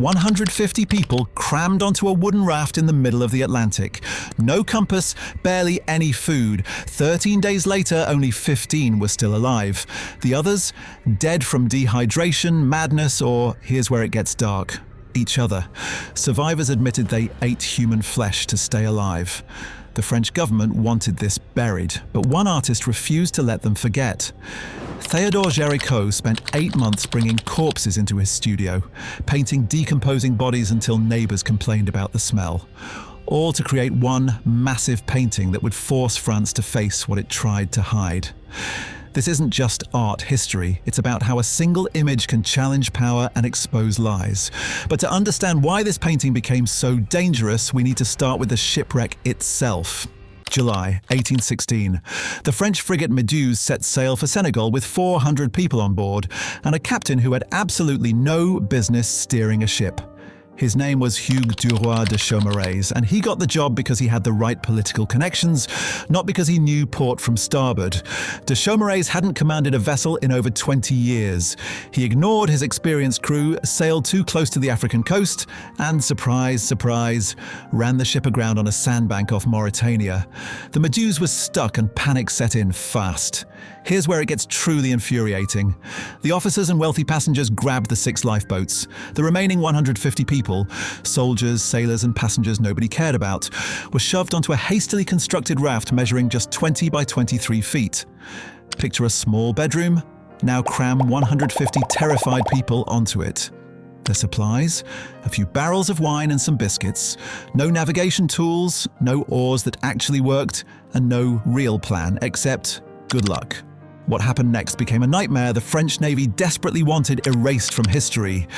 150 people crammed onto a wooden raft in the middle of the Atlantic. No compass, barely any food. 13 days later, only 15 were still alive. The others, dead from dehydration, madness, or, here's where it gets dark, each other. Survivors admitted they ate human flesh to stay alive. The French government wanted this buried, but one artist refused to let them forget. Théodore Géricault spent 8 months bringing corpses into his studio, painting decomposing bodies until neighbors complained about the smell. All to create one massive painting that would force France to face what it tried to hide. This isn't just art history, it's about how a single image can challenge power and expose lies. But to understand why this painting became so dangerous, we need to start with the shipwreck itself. July 1816. The French frigate Méduse set sail for Senegal with 400 people on board and a captain who had absolutely no business steering a ship. His name was Hugues du Roy de Chaumareix, and he got the job because he had the right political connections, not because he knew port from starboard. De Chaumareix hadn't commanded a vessel in over 20 years. He ignored his experienced crew, sailed too close to the African coast, and surprise, surprise, ran the ship aground on a sandbank off Mauritania. The Méduse was stuck and panic set in fast. Here's where it gets truly infuriating. The officers and wealthy passengers grabbed the 6 lifeboats. The remaining 150 people, soldiers, sailors and passengers nobody cared about, were shoved onto a hastily constructed raft measuring just 20 by 23 feet. Picture a small bedroom, now cram 150 terrified people onto it. Their supplies, a few barrels of wine and some biscuits, no navigation tools, no oars that actually worked, and no real plan except good luck. What happened next became a nightmare the French Navy desperately wanted erased from history.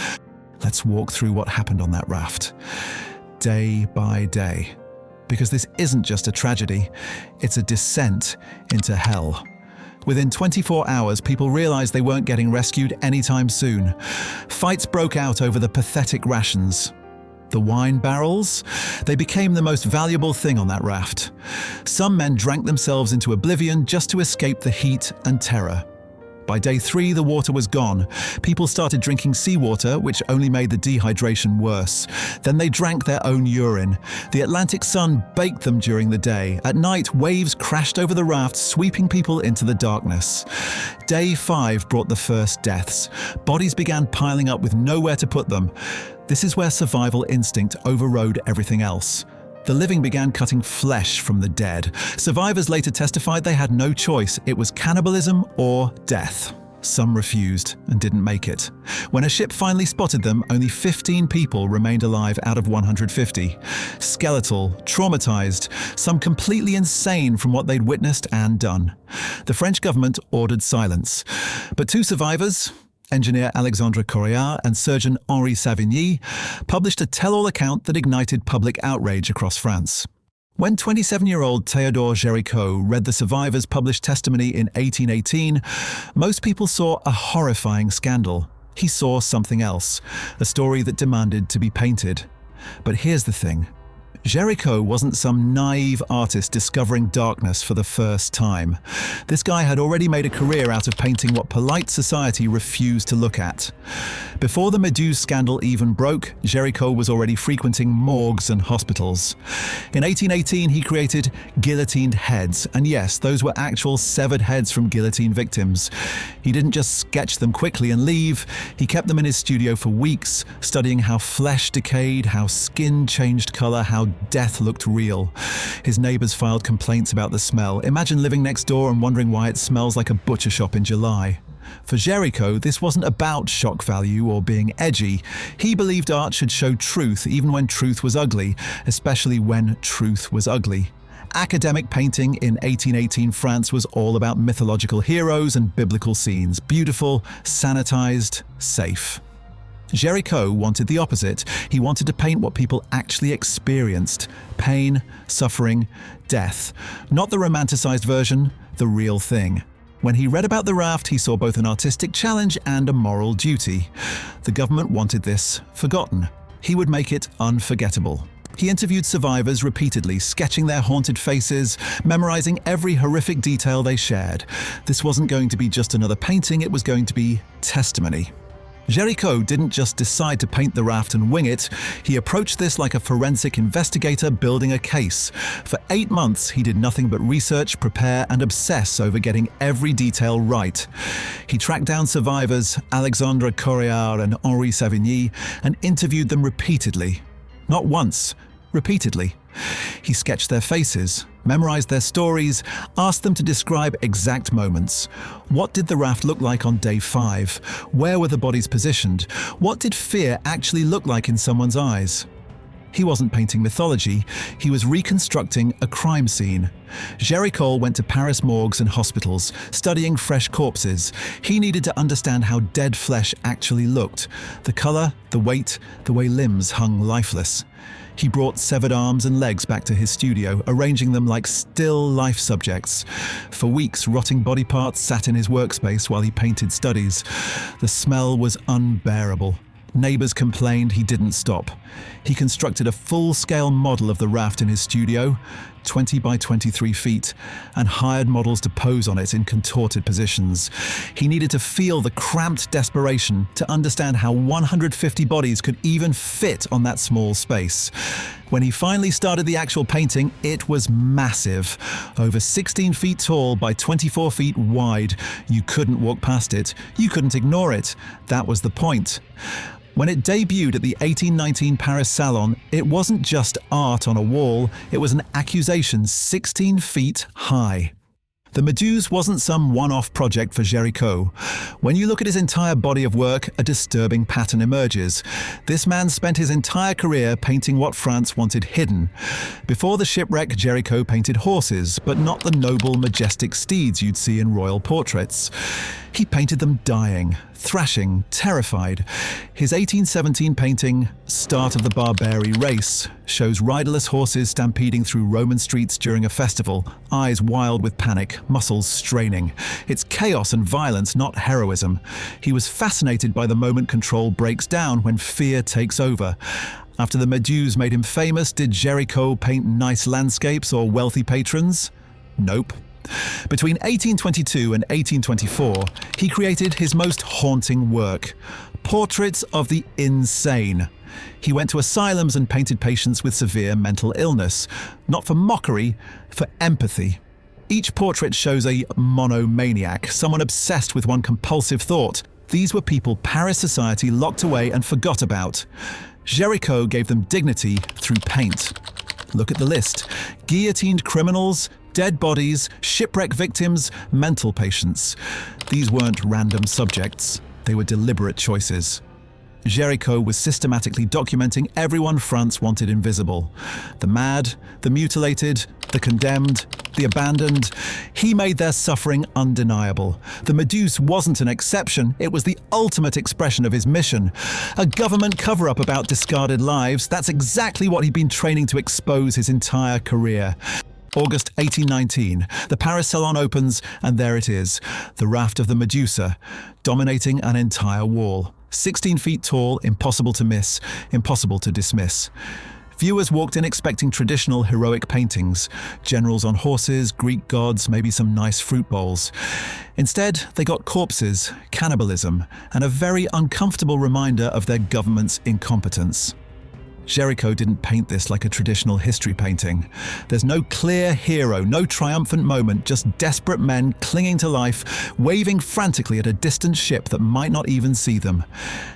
Let's walk through what happened on that raft, day by day. Because this isn't just a tragedy, it's a descent into hell. Within 24 hours, people realized they weren't getting rescued anytime soon. Fights broke out over the pathetic rations. The wine barrels? They became the most valuable thing on that raft. Some men drank themselves into oblivion just to escape the heat and terror. By day 3, the water was gone. People started drinking seawater, which only made the dehydration worse. Then they drank their own urine. The Atlantic sun baked them during the day. At night, waves crashed over the raft, sweeping people into the darkness. Day 5 brought the first deaths. Bodies began piling up with nowhere to put them. This is where survival instinct overrode everything else. The living began cutting flesh from the dead. Survivors later testified they had no choice. It was cannibalism or death. Some refused and didn't make it. When a ship finally spotted them, only 15 people remained alive out of 150. Skeletal, traumatized, some completely insane from what they'd witnessed and done. The French government ordered silence. But 2 survivors, engineer Alexandre Correia and surgeon Henri Savigny, published a tell-all account that ignited public outrage across France. When 27-year-old Théodore Géricault read the survivors' published testimony in 1818, most people saw a horrifying scandal. He saw something else, a story that demanded to be painted. But here's the thing. Géricault wasn't some naive artist discovering darkness for the first time. This guy had already made a career out of painting what polite society refused to look at. Before the Méduse scandal even broke, Géricault was already frequenting morgues and hospitals. In 1818, he created guillotined heads, and yes, those were actual severed heads from guillotine victims. He didn't just sketch them quickly and leave. He kept them in his studio for weeks, studying how flesh decayed, how skin changed color, how death looked real. His neighbors filed complaints about the smell. Imagine living next door and wondering why it smells like a butcher shop in July. For Géricault, this wasn't about shock value or being edgy. He believed art should show truth even when truth was ugly, especially when truth was ugly. Academic painting in 1818 France was all about mythological heroes and biblical scenes, beautiful, sanitized, safe. Géricault wanted the opposite. He wanted to paint what people actually experienced: pain, suffering, death. Not the romanticized version, the real thing. When he read about the raft, he saw both an artistic challenge and a moral duty. The government wanted this forgotten. He would make it unforgettable. He interviewed survivors repeatedly, sketching their haunted faces, memorizing every horrific detail they shared. This wasn't going to be just another painting, it was going to be testimony. Géricault didn't just decide to paint the raft and wing it, he approached this like a forensic investigator building a case. For 8 months, he did nothing but research, prepare, and obsess over getting every detail right. He tracked down survivors, Alexandre Correard and Henri Savigny, and interviewed them repeatedly. Not once, repeatedly. He sketched their faces, memorized their stories, asked them to describe exact moments. What did the raft look like on day 5? Where were the bodies positioned? What did fear actually look like in someone's eyes? He wasn't painting mythology, he was reconstructing a crime scene. Géricault went to Paris morgues and hospitals, studying fresh corpses. He needed to understand how dead flesh actually looked. The color, the weight, the way limbs hung lifeless. He brought severed arms and legs back to his studio, arranging them like still life subjects. For weeks, rotting body parts sat in his workspace while he painted studies. The smell was unbearable. Neighbors complained he didn't stop. He constructed a full-scale model of the raft in his studio, 20 by 23 feet, and hired models to pose on it in contorted positions. He needed to feel the cramped desperation to understand how 150 bodies could even fit on that small space. When he finally started the actual painting, it was massive. Over 16 feet tall by 24 feet wide. You couldn't walk past it. You couldn't ignore it. That was the point. When it debuted at the 1819 Paris Salon, it wasn't just art on a wall, it was an accusation 16 feet high. The Méduse wasn't some one-off project for Géricault. When you look at his entire body of work, a disturbing pattern emerges. This man spent his entire career painting what France wanted hidden. Before the shipwreck, Géricault painted horses, but not the noble, majestic steeds you'd see in royal portraits. He painted them dying, thrashing, terrified. His 1817 painting, Start of the Barbary Race, shows riderless horses stampeding through Roman streets during a festival, eyes wild with panic, muscles straining. It's chaos and violence, not heroism. He was fascinated by the moment control breaks down when fear takes over. After the Méduse made him famous, did Géricault paint nice landscapes or wealthy patrons? Nope. Between 1822 and 1824, he created his most haunting work, portraits of the insane. He went to asylums and painted patients with severe mental illness, not for mockery, for empathy. Each portrait shows a monomaniac, someone obsessed with one compulsive thought. These were people Paris society locked away and forgot about. Géricault gave them dignity through paint. Look at the list: guillotined criminals, dead bodies, shipwreck victims, mental patients. These weren't random subjects, they were deliberate choices. Géricault was systematically documenting everyone France wanted invisible. The mad, the mutilated, the condemned, the abandoned. He made their suffering undeniable. The Méduse wasn't an exception, it was the ultimate expression of his mission. A government cover-up about discarded lives, that's exactly what he'd been training to expose his entire career. August 1819, the Paris Salon opens, and there it is, the raft of the Medusa, dominating an entire wall. 16 feet tall, impossible to miss, impossible to dismiss. Viewers walked in expecting traditional heroic paintings, generals on horses, Greek gods, maybe some nice fruit bowls. Instead, they got corpses, cannibalism, and a very uncomfortable reminder of their government's incompetence. Géricault didn't paint this like a traditional history painting. There's no clear hero, no triumphant moment, just desperate men clinging to life, waving frantically at a distant ship that might not even see them.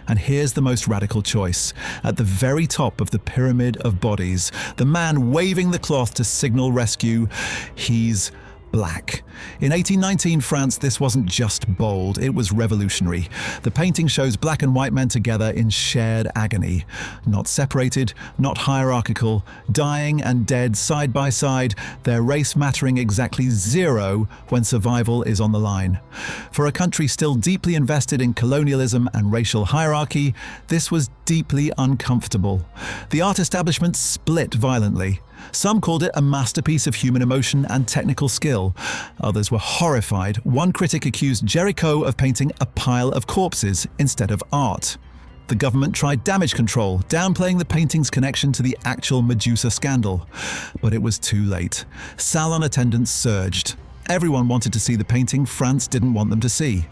And here's the most radical choice. At the very top of the pyramid of bodies, the man waving the cloth to signal rescue, he's black. In 1819 France, this wasn't just bold, it was revolutionary. The painting shows black and white men together in shared agony. Not separated, not hierarchical, dying and dead side by side, their race mattering exactly zero when survival is on the line. For a country still deeply invested in colonialism and racial hierarchy, this was deeply uncomfortable. The art establishment split violently. Some called it a masterpiece of human emotion and technical skill. Others were horrified. One critic accused Géricault of painting a pile of corpses instead of art. The government tried damage control, downplaying the painting's connection to the actual Medusa scandal. But it was too late. Salon attendance surged. Everyone wanted to see the painting France didn't want them to see.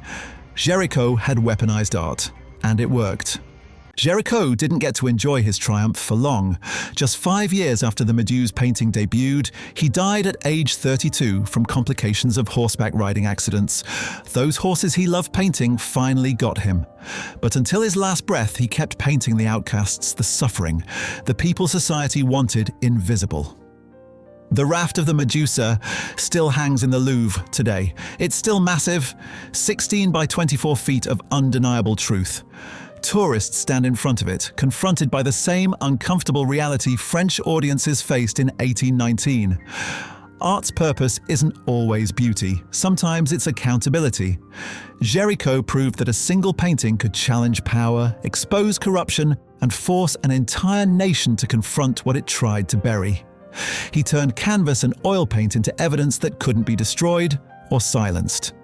Géricault had weaponized art. And it worked. Géricault didn't get to enjoy his triumph for long. Just 5 years after the Méduse painting debuted, he died at age 32 from complications of horseback riding accidents. Those horses he loved painting finally got him. But until his last breath, he kept painting the outcasts, the suffering, the people society wanted invisible. The Raft of the Medusa still hangs in the Louvre today. It's still massive, 16 by 24 feet of undeniable truth. Tourists stand in front of it, confronted by the same uncomfortable reality French audiences faced in 1819. Art's purpose isn't always beauty. Sometimes it's accountability. Géricault proved that a single painting could challenge power, expose corruption, and force an entire nation to confront what it tried to bury. He turned canvas and oil paint into evidence that couldn't be destroyed or silenced.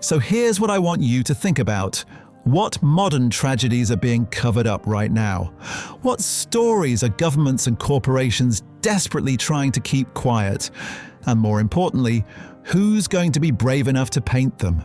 So here's what I want you to think about. What modern tragedies are being covered up right now? What stories are governments and corporations desperately trying to keep quiet? And more importantly, who's going to be brave enough to paint them?